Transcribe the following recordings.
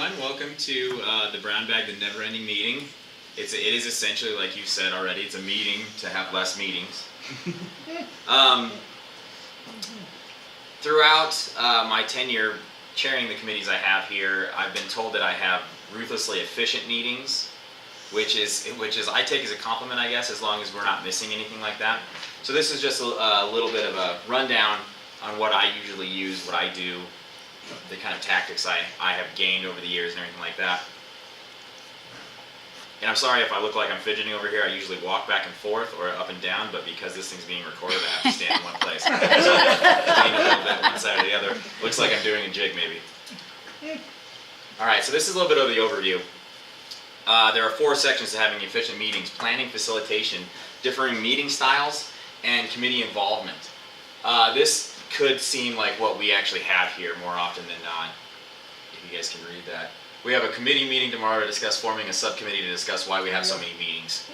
everyone. Welcome to the Brown Bag, the Never-Ending Meeting. It is essentially, like you said already, it's a meeting to have less meetings. Throughout my tenure chairing the committees I have here, I've been told that I have ruthlessly efficient meetings, which is I take as a compliment, I guess, as long as we're not missing anything like that. So this is just a little bit of a rundown on what I usually use, what I do, the kind of tactics I have gained over the years and everything like that. And I'm sorry if I look like I'm fidgeting over here. I usually walk back and forth or up and down, but because this thing's being recorded, I have to stand in one place. So lean a little bit one side or the other. Looks like I'm doing a jig maybe. Alright, so this is a little bit of the overview. There are 4 sections to having efficient meetings: planning, facilitation, differing meeting styles, and committee involvement. This could seem like what we actually have here more often than not, if you guys can read that. We have a committee meeting tomorrow to discuss forming a subcommittee to discuss why we have so many meetings.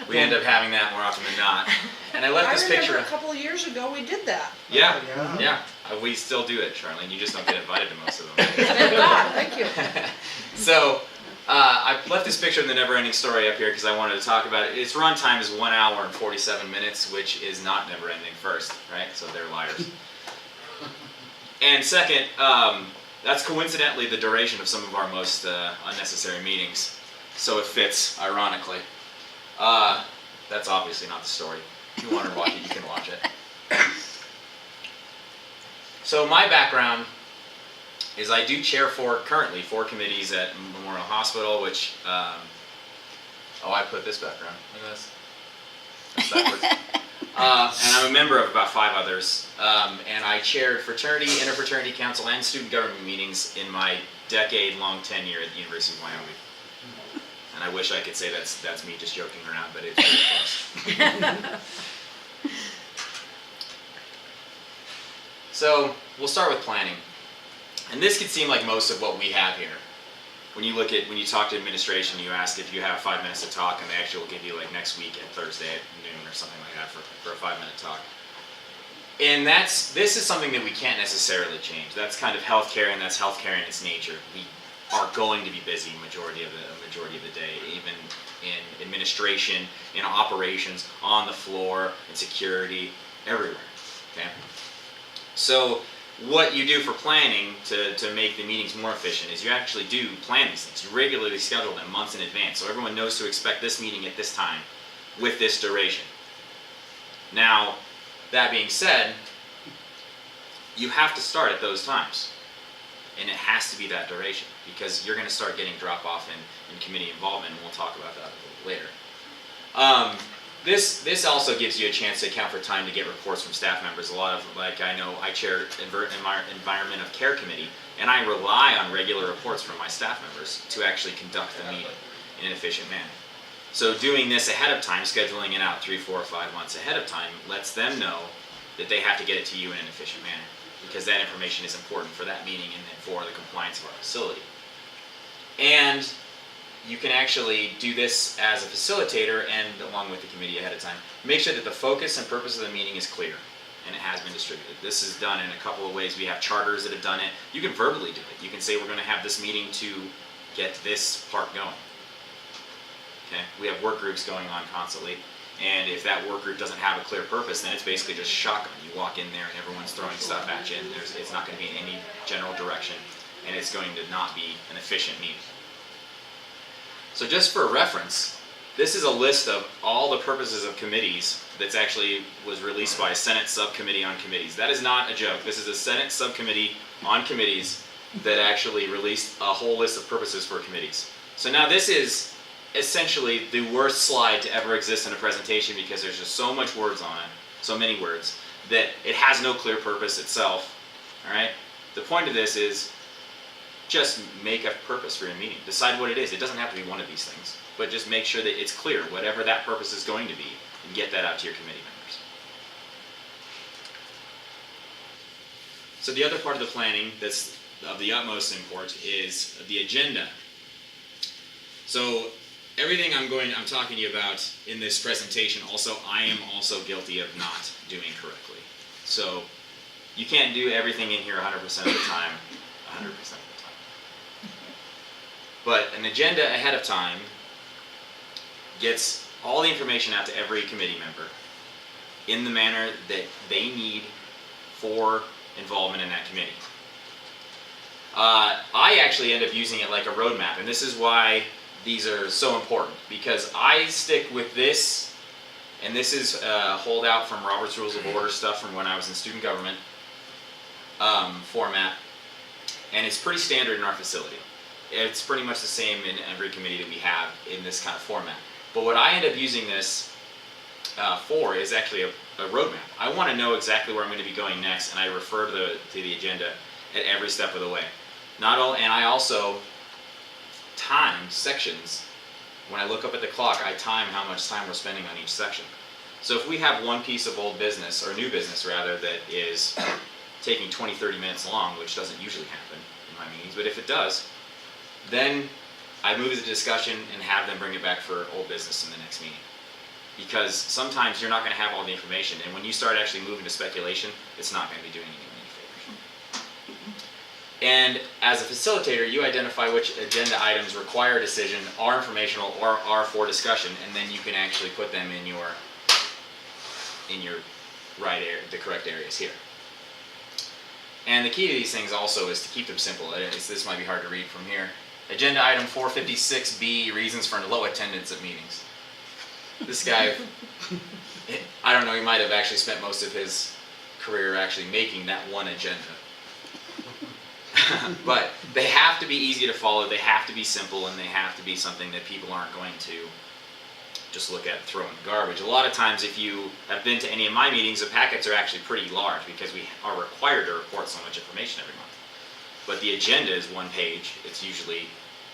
We end up having that more often than not. And I left this picture. I remember a couple of years ago we did that. Yeah. We still do it, Charlene. You just don't get invited to most of them. Thank God, thank you. So, I left this picture of the never-ending story up here because I wanted to talk about it. Its run time is 1 hour and 47 minutes, which is not never-ending first, right? So they're liars. And second, that's coincidentally the duration of some of our most unnecessary meetings. So it fits, ironically. That's obviously not the story. If you want to watch it, you can watch it. So my background is I do chair currently 4 committees at Memorial Hospital, which, I put this background. Look at this. That's backwards. And I'm a member of about 5 others. And I chaired fraternity, interfraternity council, and student government meetings in my decade-long tenure at the University of Wyoming. And I wish I could say that's me just joking around, but it's pretty close. So we'll start with planning. And this could seem like most of what we have here. When you talk to administration, you ask if you have 5 minutes to talk, and they actually will give you like next week at Thursday at noon or something like that for a 5-minute talk. And this is something that we can't necessarily change. That's kind of healthcare, and that's healthcare in its nature. We are going to be busy majority of the day, even in administration, in operations, on the floor, in security, everywhere. Okay? So what you do for planning to make the meetings more efficient is you actually do plan these things. You regularly schedule them months in advance, so everyone knows to expect this meeting at this time with this duration. Now, that being said, you have to start at those times, and it has to be that duration, because you're going to start getting drop-off in committee involvement, and we'll talk about that a little later. This also gives you a chance to account for time to get reports from staff members. A lot of, I know I chair Environment of Care Committee, and I rely on regular reports from my staff members to actually conduct the meeting in an efficient manner. So doing this ahead of time, scheduling it out 3, 4, or 5 months ahead of time, lets them know that they have to get it to you in an efficient manner, because that information is important for that meeting and for the compliance of our facility. And you can actually do this as a facilitator and along with the committee ahead of time. Make sure that the focus and purpose of the meeting is clear and it has been distributed. This is done in a couple of ways. We have charters that have done it. You can verbally do it. You can say we're going to have this meeting to get this part going. Okay? We have work groups going on constantly, and if that work group doesn't have a clear purpose, then it's basically just shotgun. You walk in there and everyone's throwing stuff at you, and it's not going to be in any general direction, and it's going to not be an efficient meeting. So just for reference, this is a list of all the purposes of committees that actually was released by a Senate subcommittee on committees. That is not a joke. This is a Senate subcommittee on committees that actually released a whole list of purposes for committees. So now this is essentially the worst slide to ever exist in a presentation, because there's just so much words on it, so many words, that it has no clear purpose itself. All right? The point of this is just make a purpose for your meeting. Decide what it is. It doesn't have to be one of these things, but just make sure that it's clear, whatever that purpose is going to be, and get that out to your committee members. So the other part of the planning that's of the utmost import is the agenda. So everything I'm talking to you about in this presentation, I am also guilty of not doing correctly. So you can't do everything in here 100% of the time, 100% of the time. But an agenda ahead of time gets all the information out to every committee member in the manner that they need for involvement in that committee. I actually end up using it like a roadmap, and this is why these are so important, because I stick with this, and this is a holdout from Robert's Rules of Order stuff from when I was in student government format, and it's pretty standard in our facility. It's pretty much the same in every committee that we have in this kind of format. But what I end up using this for is actually a roadmap. I want to know exactly where I'm going to be going next, and I refer to the agenda at every step of the way. And I also time sections. When I look up at the clock, I time how much time we're spending on each section. So if we have one piece of old business, or new business rather, that is taking 20-30 minutes long, which doesn't usually happen in my meetings, but if it does, then I move the discussion and have them bring it back for old business in the next meeting. Because sometimes you're not going to have all the information, and when you start actually moving to speculation, it's not going to be doing anyone any favors. And as a facilitator, you identify which agenda items require a decision, are informational, or are for discussion, and then you can actually put them in your right area, the correct areas here. And the key to these things also is to keep them simple. This might be hard to read from here. Agenda item 456B, reasons for low attendance at meetings. This guy, I don't know, he might have actually spent most of his career actually making that one agenda. But they have to be easy to follow, they have to be simple, and they have to be something that people aren't going to just look at and throw in the garbage. A lot of times, if you have been to any of my meetings, the packets are actually pretty large because we are required to report so much information every month. But the agenda is one page. It's usually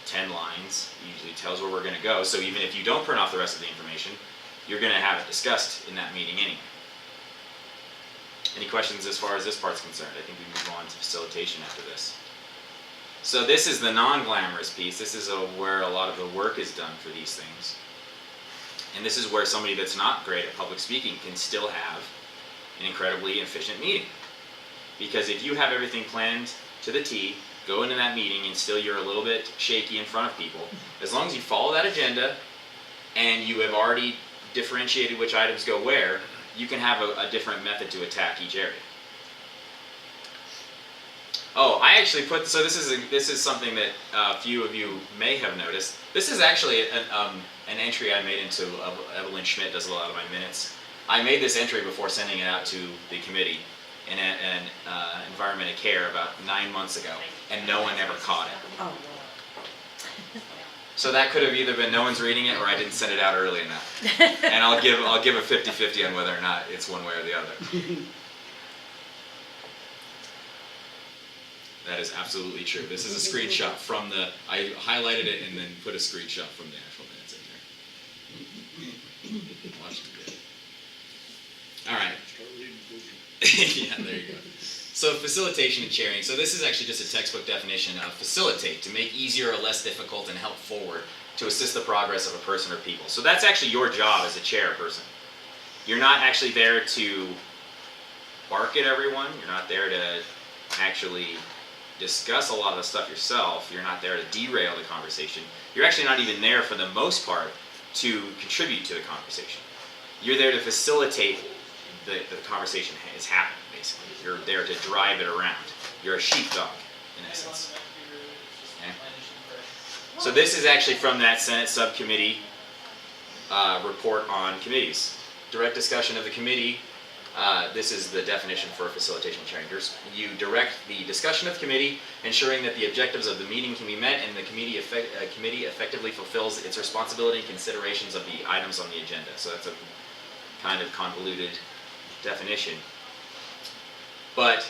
10 lines. It usually tells where we're going to go. So even if you don't print off the rest of the information, you're going to have it discussed in that meeting anyway. Any questions as far as this part's concerned? I think we move on to facilitation after this. So this is the non-glamorous piece. This is where a lot of the work is done for these things. And this is where somebody that's not great at public speaking can still have an incredibly efficient meeting. Because if you have everything planned to the T, go into that meeting and still you're a little bit shaky in front of people, as long as you follow that agenda and you have already differentiated which items go where, you can have a different method to attack each area. Oh, I actually put, so this is something that a few of you may have noticed. This is actually an entry I made into, Evelyn Schmidt does a lot of my minutes. I made this entry before sending it out to the committee in an environment of care about 9 months ago, and no one ever caught it. Oh, So that could have either been no one's reading it or I didn't send it out early enough. And I'll give a 50-50 on whether or not it's one way or the other. That is absolutely true. This is a screenshot from I highlighted it and then put a screenshot from the actual minutes in there. Watch it good. All right. Yeah, there you go. So facilitation and chairing. So this is actually just a textbook definition of facilitate, to make easier or less difficult and help forward, to assist the progress of a person or people. So that's actually your job as a chairperson. You're not actually there to bark at everyone. You're not there to actually discuss a lot of the stuff yourself. You're not there to derail the conversation. You're actually not even there for the most part to contribute to the conversation. You're there to facilitate the conversation is happening, basically. You're there to drive it around. You're a sheepdog, in essence. Okay? So this is actually from that Senate subcommittee report on committees. Direct discussion of the committee. This is the definition for facilitation and chairing. You direct the discussion of the committee, ensuring that the objectives of the meeting can be met and the committee effectively fulfills its responsibility and considerations of the items on the agenda. So that's a kind of convoluted definition. But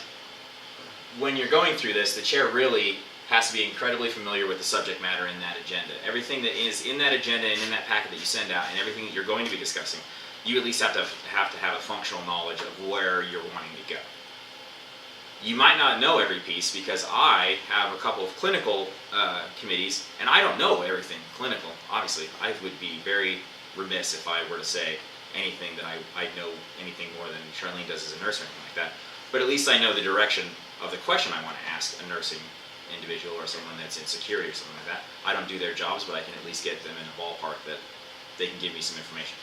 when you're going through this, the chair really has to be incredibly familiar with the subject matter in that agenda. Everything that is in that agenda and in that packet that you send out and everything that you're going to be discussing, you at least have to have a functional knowledge of where you're wanting to go. You might not know every piece because I have a couple of clinical committees and I don't know everything clinical. Obviously, I would be very remiss if I were to say anything that I know anything more than Charlene does as a nurse or anything like that. But at least I know the direction of the question I want to ask a nursing individual or someone that's in security or something like that. I don't do their jobs, but I can at least get them in a ballpark that they can give me some information.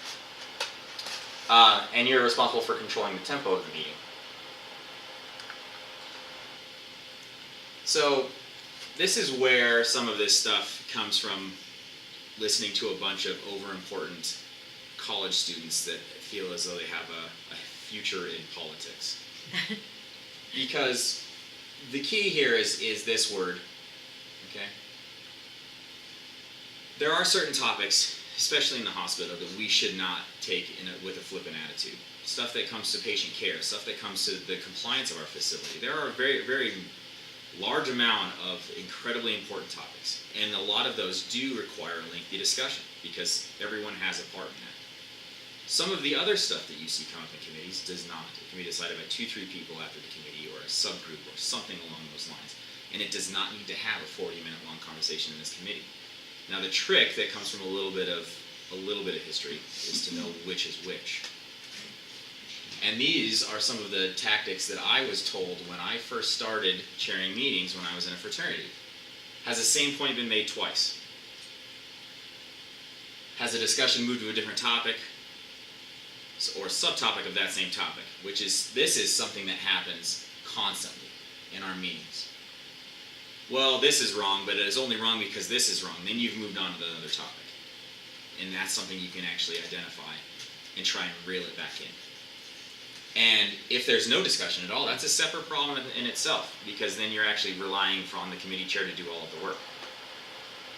And you're responsible for controlling the tempo of the meeting. So this is where some of this stuff comes from, listening to a bunch of over-important college students that feel as though they have a future in politics. Because the key here is this word, okay? There are certain topics, especially in the hospital, that we should not take with a flippant attitude. Stuff that comes to patient care, stuff that comes to the compliance of our facility. There are a very, very large amount of incredibly important topics, and a lot of those do require a lengthy discussion because everyone has a part in that. Some of the other stuff that you see come up in committees does not. It can be decided by 2-3 people after the committee or a subgroup or something along those lines, and it does not need to have a 40-minute long conversation in this committee. Now the trick that comes from a little bit of history is to know which is which. And these are some of the tactics that I was told when I first started chairing meetings when I was in a fraternity. Has the same point been made twice? Has a discussion moved to a different topic or subtopic of that same topic? This is something that happens constantly in our meetings. Well, this is wrong, but it is only wrong because this is wrong. Then you've moved on to another topic. And that's something you can actually identify and try and reel it back in. And if there's no discussion at all, that's a separate problem in itself, because then you're actually relying on the committee chair to do all of the work.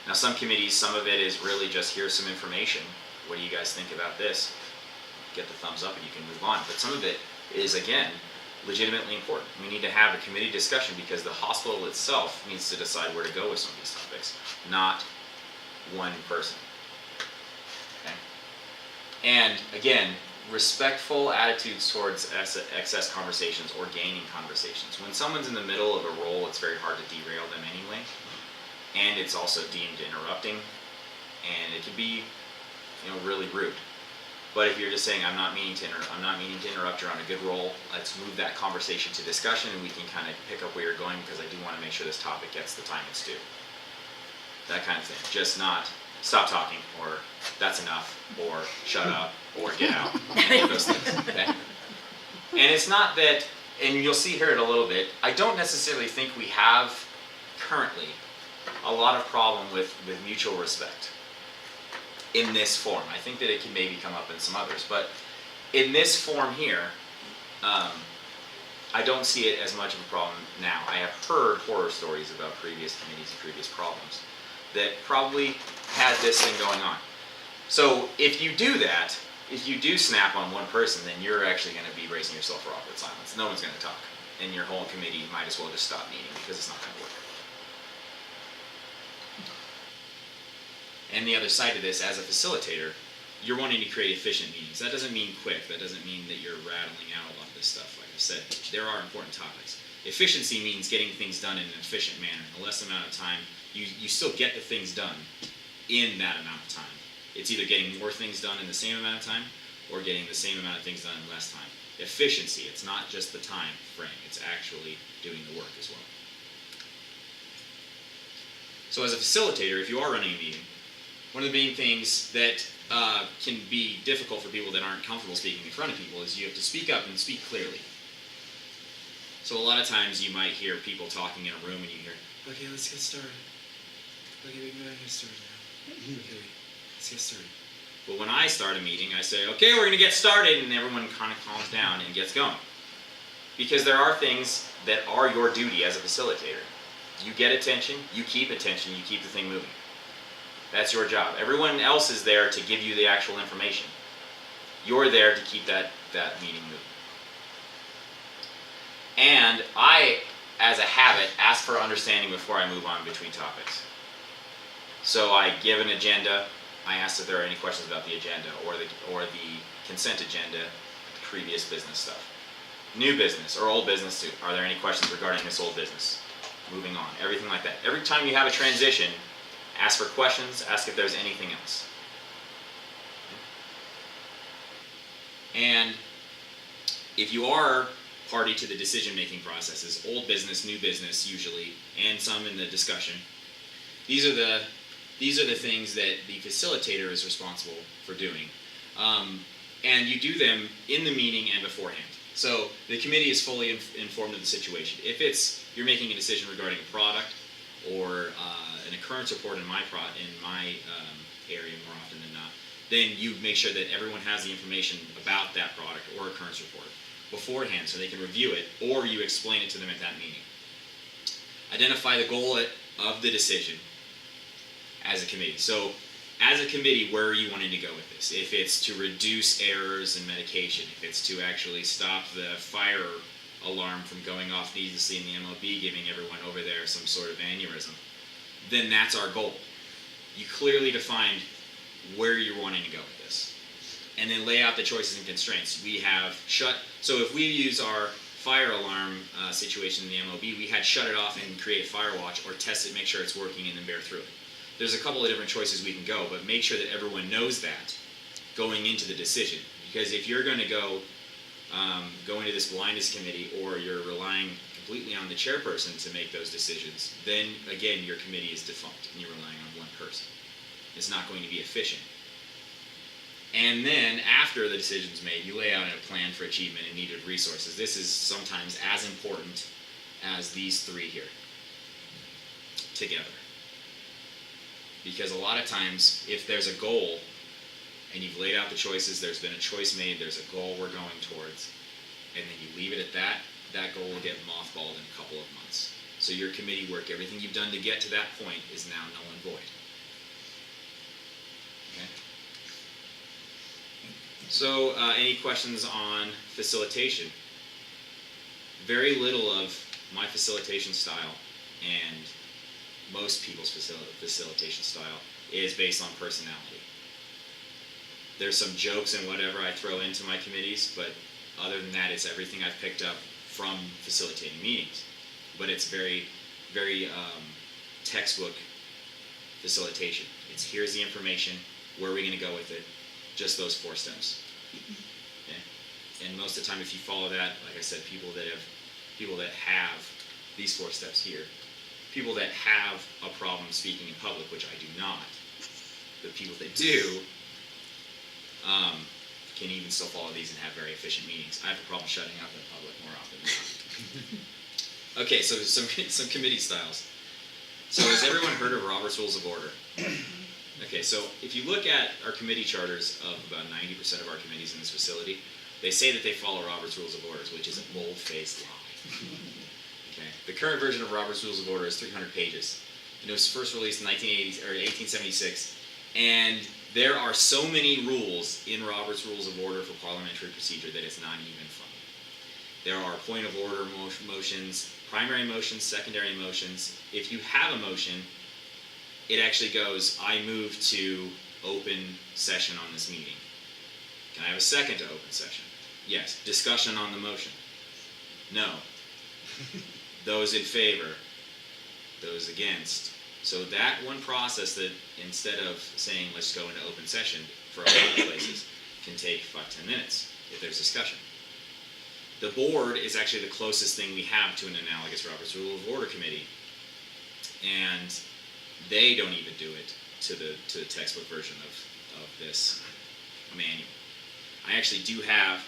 Now some committees, some of it is really just here's some information. What do you guys think about this? Get the thumbs up and you can move on. But some of it is, again, legitimately important. We need to have a committee discussion because the hospital itself needs to decide where to go with some of these topics, not one person. Okay? And again, respectful attitudes towards excess conversations or gaining conversations. When someone's in the middle of a role, it's very hard to derail them anyway, and it's also deemed interrupting, and it can be, really rude. But if you're just saying, I'm not meaning to interrupt, you're on a good roll, let's move that conversation to discussion, and we can kind of pick up where you're going, because I do want to make sure this topic gets the time it's due. That kind of thing. Just not stop talking, or that's enough, or shut up, or get out. Any of those things, okay? And it's not that, and you'll see here in a little bit, I don't necessarily think we have currently a lot of problem with mutual respect in this form. I think that it can maybe come up in some others, but in this form here, I don't see it as much of a problem now. I have heard horror stories about previous committees and previous problems that probably had this thing going on. So if you do that, if you do snap on one person, then you're actually going to be bracing yourself for awkward silence. No one's going to talk. And your whole committee might as well just stop meeting because it's not going to work. And the other side of this, as a facilitator, you're wanting to create efficient meetings. That doesn't mean quick. That doesn't mean that you're rattling out a lot of this stuff. Like I said, there are important topics. Efficiency means getting things done in an efficient manner. In a less amount of time, you still get the things done in that amount of time. It's either getting more things done in the same amount of time or getting the same amount of things done in less time. Efficiency, it's not just the time frame, it's actually doing the work as well. So as a facilitator, if you are running a meeting, one of the main things that can be difficult for people that aren't comfortable speaking in front of people is you have to speak up and speak clearly. So a lot of times you might hear people talking in a room and you hear, okay, let's get started. Okay, we can get started now. Okay, let's get started. But when I start a meeting, I say, okay, we're going to get started, and everyone kind of calms down and gets going. Because there are things that are your duty as a facilitator. You get attention, you keep the thing moving. That's your job. Everyone else is there to give you the actual information. You're there to keep that meeting moving. And I, as a habit, ask for understanding before I move on between topics. So I give an agenda. I ask if there are any questions about the agenda or the consent agenda, the previous business stuff. New business or old business too. Are there any questions regarding this old business? Moving on. Everything like that. Every time you have a transition, ask for questions. Ask if there's anything else. And if you are party to the decision-making processes, old business, new business usually, and some in the discussion. These are the things that the facilitator is responsible for doing. And you do them in the meeting and beforehand. So the committee is fully informed of the situation. If you're making a decision regarding a product or an occurrence report in my area more often than not, then you make sure that everyone has the information about that product or occurrence report beforehand so they can review it, or you explain it to them at that meeting. Identify the goal of the decision as a committee. So as a committee, where are you wanting to go with this? If it's to reduce errors in medication, if it's to actually stop the fire alarm from going off needlessly in the MLB, giving everyone over there some sort of aneurysm, then that's our goal. You clearly define where you're wanting to go with this. And then lay out the choices and constraints. So if we use our fire alarm situation in the MLB, we had shut it off and create Firewatch, or test it, make sure it's working, and then bear through it. There's a couple of different choices we can go, but make sure that everyone knows that going into the decision. Because if you're going to go into this blindness committee, or you're relying completely on the chairperson to make those decisions, then again your committee is defunct and you're relying on one person. It's not going to be efficient. And then after the decision's made, you lay out a plan for achievement and needed resources. This is sometimes as important as these three here together. Because a lot of times, if there's a goal and you've laid out the choices, there's been a choice made, there's a goal we're going towards, and then you leave it at that, that goal will get mothballed in a couple of months. So your committee work, everything you've done to get to that point, is now null and void. Okay? So any questions on facilitation? Very little of my facilitation style and most people's facilitation style is based on personality. There's some jokes and whatever I throw into my committees, but other than that, it's everything I've picked up from facilitating meetings. But it's very, very textbook facilitation. It's here's the information, where are we going to go with it? Just those 4 steps. Okay? And most of the time, if you follow that, like I said, people that have these 4 steps here, people that have a problem speaking in public, which I do not, but people that do, can even still follow these and have very efficient meetings. I have a problem shutting up in public more often than not. Okay, so some committee styles. So has everyone heard of Robert's Rules of Order? Okay, so if you look at our committee charters of about 90% of our committees in this facility, they say that they follow Robert's Rules of Orders, which is a bold-faced lie. Okay, the current version of Robert's Rules of Order is 300 pages. It was first released in 1876, and there are so many rules in Robert's Rules of Order for parliamentary procedure that it's not even funny. There are point of order motions, primary motions, secondary motions. If you have a motion, it actually goes, I move to open session on this meeting. Can I have a second to open session? Yes. Discussion on the motion? No. Those in favor? Those against? So that one process that instead of saying let's go into open session for a lot of places can take 5-10 minutes if there's discussion. The board is actually the closest thing we have to an analogous Robert's Rule of Order committee, and they don't even do it to the textbook version of this manual. I actually do have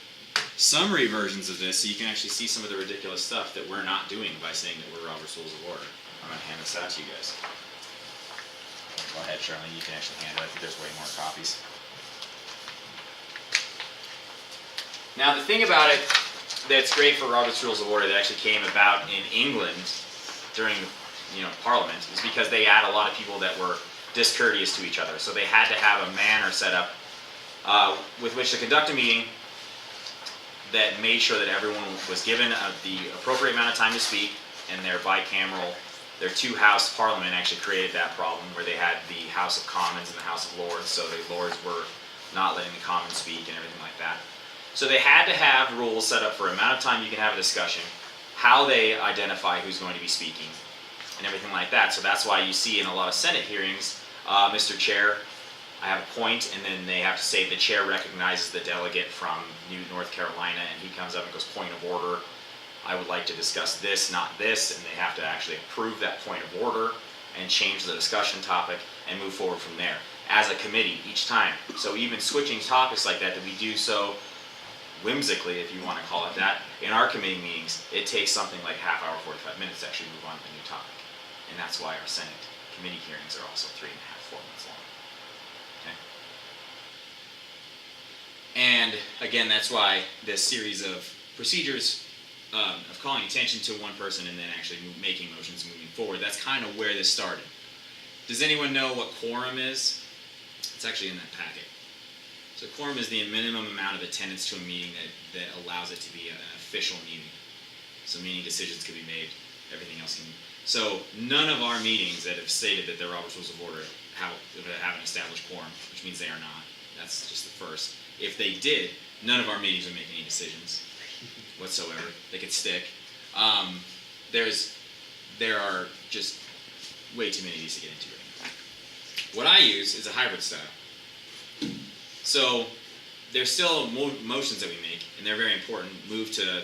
summary versions of this, so you can actually see some of the ridiculous stuff that we're not doing by saying that we're Robert's Rules of Order. I'm going to hand this out to you guys. Go ahead, Charlene, you can actually handle it. I think there's way more copies. Now, the thing about it that's great for Robert's Rules of Order that actually came about in England during Parliament is because they had a lot of people that were discourteous to each other. So they had to have a manner set up with which to conduct a meeting that made sure that everyone was given the appropriate amount of time to speak, and their bicameral, their 2-house parliament actually created that problem where they had the House of Commons and the House of Lords, so the Lords were not letting the Commons speak and everything like that. So they had to have rules set up for amount of time you can have a discussion, how they identify who's going to be speaking, and everything like that. So that's why you see in a lot of Senate hearings, Mr. Chair, I have a point, and then they have to say the chair recognizes the delegate from North Carolina, and he comes up and goes, point of order. I would like to discuss this, not this, and they have to actually approve that point of order and change the discussion topic and move forward from there as a committee each time. So even switching topics like that we do so whimsically, if you want to call it that, in our committee meetings, it takes something like half hour, 45 minutes to actually move on to a new topic. And that's why our Senate committee hearings are also 3.5, 4 months long. Okay? And again, that's why this series of procedures of calling attention to one person and then actually making motions moving forward, that's kind of where this started. Does anyone know what quorum is? It's actually in that packet. So quorum is the minimum amount of attendance to a meeting that allows it to be an official meeting. So meaning decisions can be made, everything else can. So none of our meetings that have stated that they're Robert's Rules of Order have an established quorum, which means they are not. That's just the first. If they did, none of our meetings would make any decisions whatsoever. They could stick. There are just way too many of these to get into right now. What I use is a hybrid style. So there's still motions that we make, and they're very important. Move to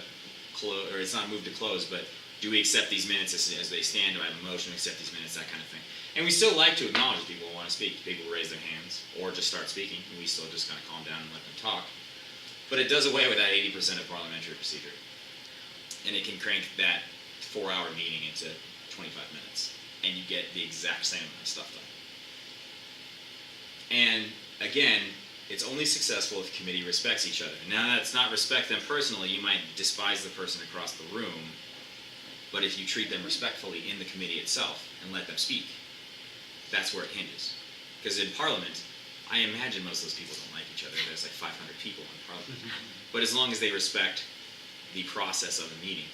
close, or it's not move to close, but do we accept these minutes as they stand? Do I have a motion to accept these minutes? That kind of thing. And we still like to acknowledge people who want to speak. People raise their hands or just start speaking, and we still just kind of calm down and let them talk. But it does away with that 80% of parliamentary procedure. And it can crank that 4-hour meeting into 25 minutes. And you get the exact same amount of stuff done. And again, it's only successful if the committee respects each other. Now, that's not respect them personally. You might despise the person across the room. But if you treat them respectfully in the committee itself and let them speak, that's where it hinges. Because in Parliament, I imagine most of those people don't like each other. There's like 500 people in Parliament. But as long as they respect the process of the meeting,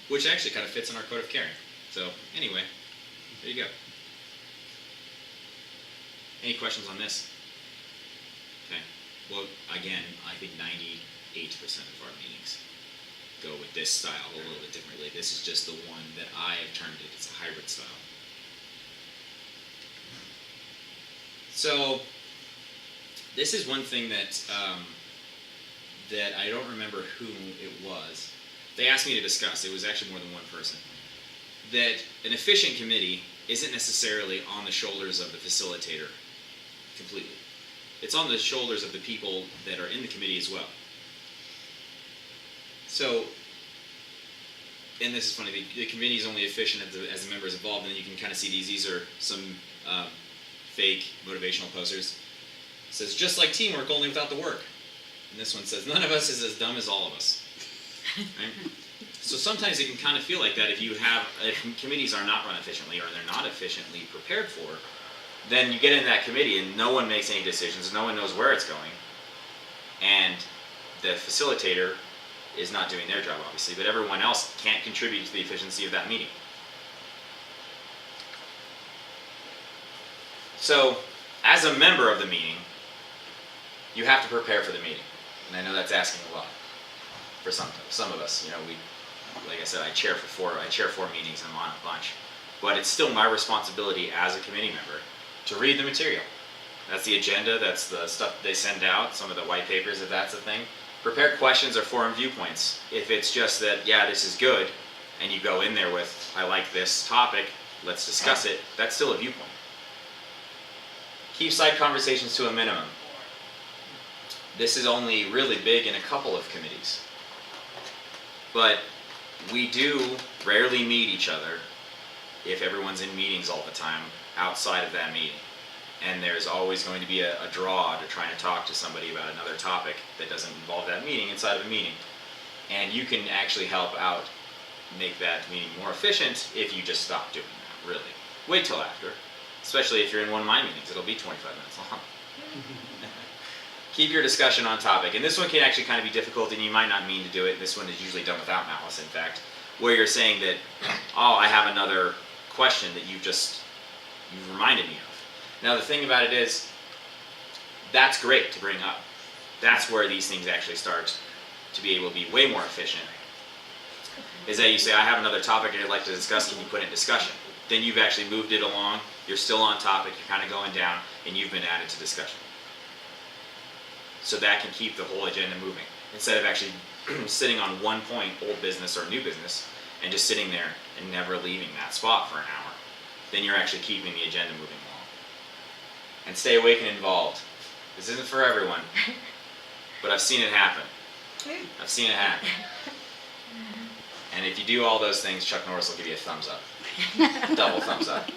which actually kind of fits in our code of caring. So anyway, there you go. Any questions on this? Okay. Well, again, I think 98% of our meetings go with this style a little bit differently. This is just the one that I have termed it. It's a hybrid style. So this is one thing that that I don't remember who it was. They asked me to discuss. It was actually more than one person. That an efficient committee isn't necessarily on the shoulders of the facilitator completely. It's on the shoulders of the people that are in the committee as well. So, and this is funny, the committee is only efficient as the members involved, and you can kind of see these are some fake motivational posters. It says, just like teamwork, only without the work. And this one says, none of us is as dumb as all of us. Right? So sometimes it can kind of feel like that if committees are not run efficiently or they're not efficiently prepared for, then you get in that committee and no one makes any decisions, no one knows where it's going, and the facilitator is not doing their job, obviously, but everyone else can't contribute to the efficiency of that meeting. So, as a member of the meeting, you have to prepare for the meeting. And I know that's asking a lot for some of us. You know, like I said, I chair 4 meetings, I'm on a bunch. But it's still my responsibility as a committee member to read the material. That's the agenda, that's the stuff they send out, some of the white papers, if that's a thing. Prepare questions or forum viewpoints. If it's just that, yeah, this is good, and you go in there with, I like this topic, let's discuss it, that's still a viewpoint. Keep side conversations to a minimum. This is only really big in a couple of committees. But we do rarely meet each other if everyone's in meetings all the time outside of that meeting. And there's always going to be a draw to trying to talk to somebody about another topic that doesn't involve that meeting inside of a meeting. And you can actually help out make that meeting more efficient if you just stop doing that, really. Wait till after, especially if you're in one of my meetings. It'll be 25 minutes long. Keep your discussion on topic. And this one can actually kind of be difficult, and you might not mean to do it. This one is usually done without malice, in fact, where you're saying that, oh, I have another question that you've reminded me of. Now, the thing about it is, that's great to bring up. That's where these things actually start to be able to be way more efficient. Is that you say, I have another topic I'd like to discuss, can you put it in discussion? Then you've actually moved it along, you're still on topic, you're kind of going down, and you've been added to discussion. So that can keep the whole agenda moving, instead of actually sitting on one point, old business or new business, and just sitting there and never leaving that spot for an hour, then you're actually keeping the agenda moving along. And stay awake and involved. This isn't for everyone, but I've seen it happen. I've seen it happen. And if you do all those things, Chuck Norris will give you a thumbs up. Double thumbs up.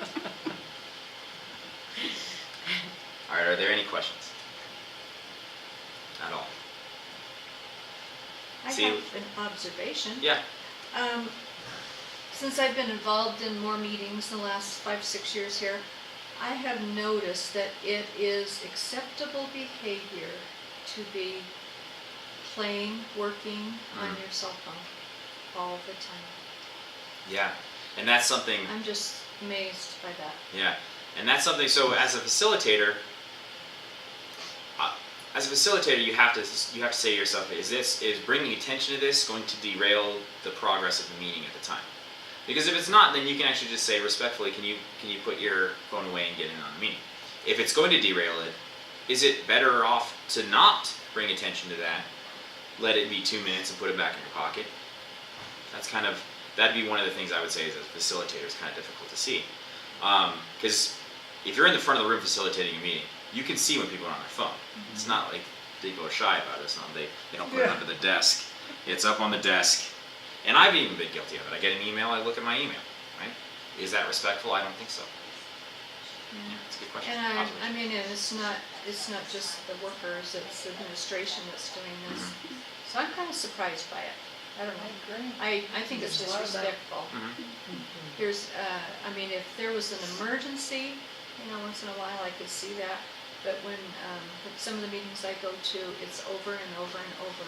All right, are there any questions? At all? I See- have an observation. Yeah. Since I've been involved in more meetings in the last 5-6 years here, I have noticed that it is acceptable behavior to be playing, working on your cell phone all the time. Yeah. And that's something, I'm just amazed by that. yeah. And that's something, so as a facilitator, you have to say to yourself, is bringing attention to this going to derail the progress of the meeting at the time? Because if it's not, then you can actually just say respectfully, can you put your phone away and get in on the meeting? If it's going to derail it, is it better off to not bring attention to that, let it be 2 minutes and put it back in your pocket? That'd be one of the things I would say as a facilitator is kind of difficult to see. Because if you're in the front of the room facilitating a meeting, you can see when people are on their phone. It's not like people are shy about it. It's not, they don't put it under the desk. It's up on the desk. And I've even been guilty of it. I get an email, I look at my email, right? Is that respectful? I don't think so. Yeah, it's a good question. And I mean, and it's not just the workers, it's the administration that's doing this. So I'm kind of surprised by it. I don't know. I think it's There's a lot of that. disrespectful. Here's, I mean, if there was an emergency, once in a while I could see that. But when some of the meetings I go to, it's over and over and over.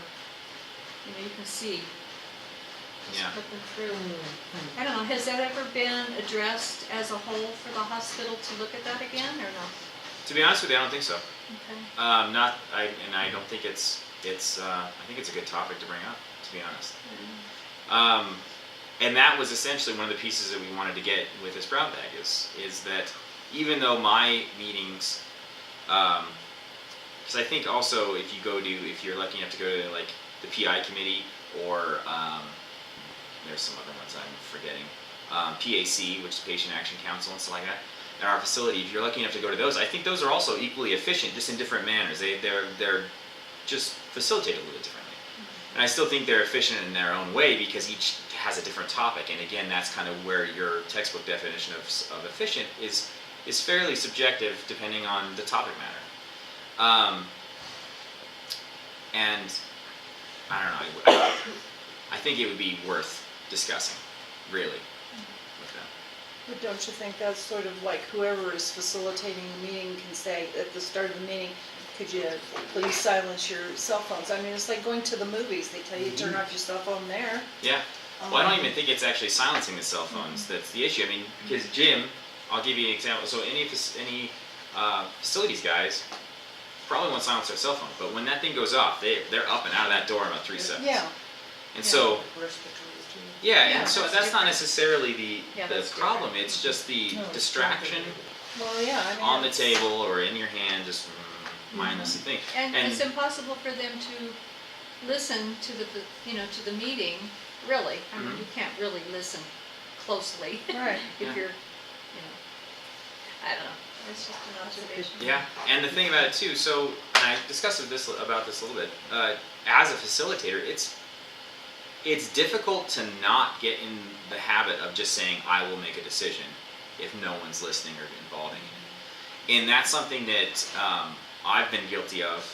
You can see. Yeah. Flipping through. I don't know, has that ever been addressed as a whole for the hospital to look at that again, or no? To be honest with you, I don't think so. Okay. I don't think it's. I think it's a good topic to bring up. To be honest. And that was essentially one of the pieces that we wanted to get with this brown bag is that even though my meetings, because I think also if you're lucky enough to go to like the PI committee or there's some other ones I'm forgetting, PAC, which is Patient Action Council and stuff like that, at our facility, if you're lucky enough to go to those, I think those are also equally efficient, just in different manners. They're just facilitated a little bit differently. And I still think they're efficient in their own way because each has a different topic. And again, that's kind of where your textbook definition of efficient is fairly subjective depending on the topic matter. And I don't know, I think it would be worth discussing, really, with them. But don't you think that's sort of like whoever is facilitating the meeting can say at the start of the meeting, could you please silence your cell phones? I mean, it's like going to the movies. They tell you to turn off your cell phone there. Yeah. Well, I don't even think it's actually silencing the cell phones that's the issue. I mean, because Jim, I'll give you an example. So any facilities guys probably won't silence their cell phone, but when that thing goes off, they're up and out of that door in about 3 seconds. Yeah. And so, Yeah, and so that's that's not different. necessarily the that's problem. different. It's just the No, it's distraction Well, yeah, I mean. on the it's- table or in your hand, just mindless thing. And it's impossible for them to listen to the meeting, really. I mean, you can't really listen closely. Right. If Yeah. you're, I don't know, it's just an observation. Yeah, and the thing about it too, so, and I discussed about this a little bit, as a facilitator, it's difficult to not get in the habit of just saying, I will make a decision if no one's listening or involving in it. And that's something that I've been guilty of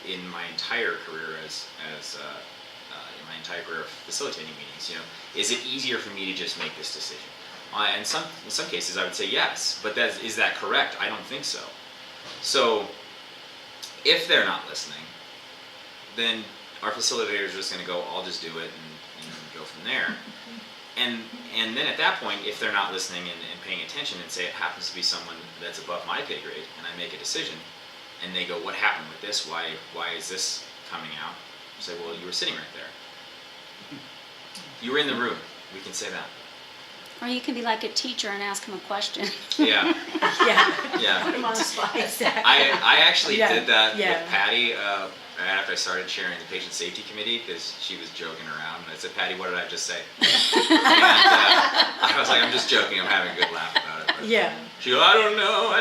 in my entire career in my entire career of facilitating meetings. Is it easier for me to just make this decision? In some cases, I would say yes, but is that correct? I don't think so. So, if they're not listening, then our facilitators are just going to go, I'll just do it and go from there. And then at that point, if they're not listening and paying attention, and say it happens to be someone that's above my pay grade, and I make a decision, and they go, what happened with this? Why is this coming out? I say, well, you were sitting right there. You were in the room. We can say that. Or you can be like a teacher and ask him a question. Yeah. Yeah, Yeah. Put them on the spot. exactly. I actually Yeah, did that yeah. with Patty after I started chairing the patient safety committee, because she was joking around. And I said, Patty, what did I just say? And I was like, I'm just joking. I'm having a good laugh about it. But Yeah. she goes, I don't know.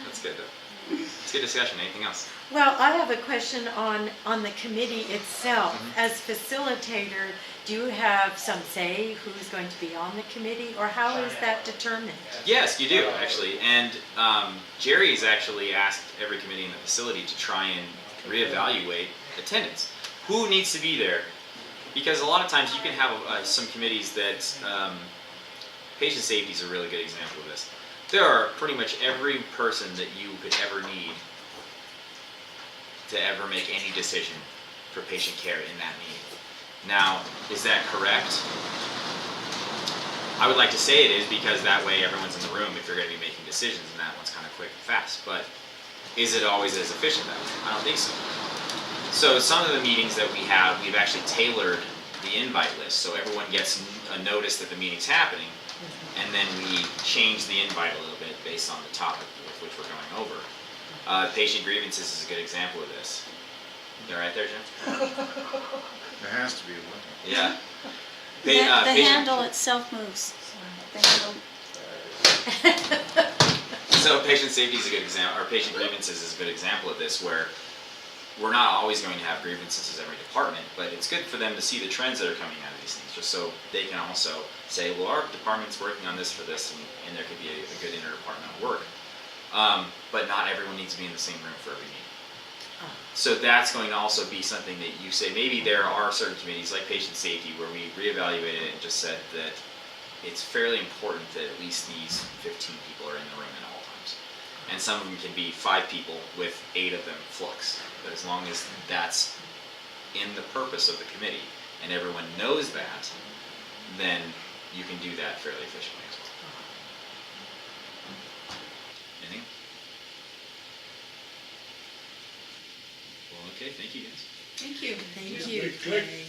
That's good, though. It's good discussion. Anything else? Well, I have a question on the committee itself. Mhm. As facilitator, do you have some say who's going to be on the committee, or how is that determined? Yes, you do, actually. And Jerry's actually asked every committee in the facility to try and reevaluate attendance. Who needs to be there? Because a lot of times you can have some committees that, patient safety is a really good example of this. There are pretty much every person that you could ever need to ever make any decision for patient care in that meeting. Now, is that correct? I would like to say it is, because that way everyone's in the room if you're going to be making decisions, and that one's kind of quick and fast. But is it always as efficient that way? I don't think so. So some of the meetings that we have, we've actually tailored the invite list so everyone gets a notice that the meeting's happening, and then we change the invite a little bit based on the topic with which we're going over. Patient grievances is a good example of this. You all right there, Jim? There has to be one. Yeah. The Patient- handle itself moves. The handle. So patient safety is a good example, or patient grievances is a good example of this, where we're not always going to have grievances as every department, but it's good for them to see the trends that are coming out of these things, just so they can also say, well, our department's working on this for this, and there could be a good interdepartmental work. But not everyone needs to be in the same room for every meeting. So that's going to also be something that you say, maybe there are certain committees like patient safety where we reevaluated it and just said that it's fairly important that at least these 15 people are in the room at all times. And some of them can be 5 people with 8 of them flux. But as long as that's in the purpose of the committee and everyone knows that, then you can do that fairly efficiently as well. Anything? Well, okay, thank you guys. Thank you. Thank you. Good. Kay.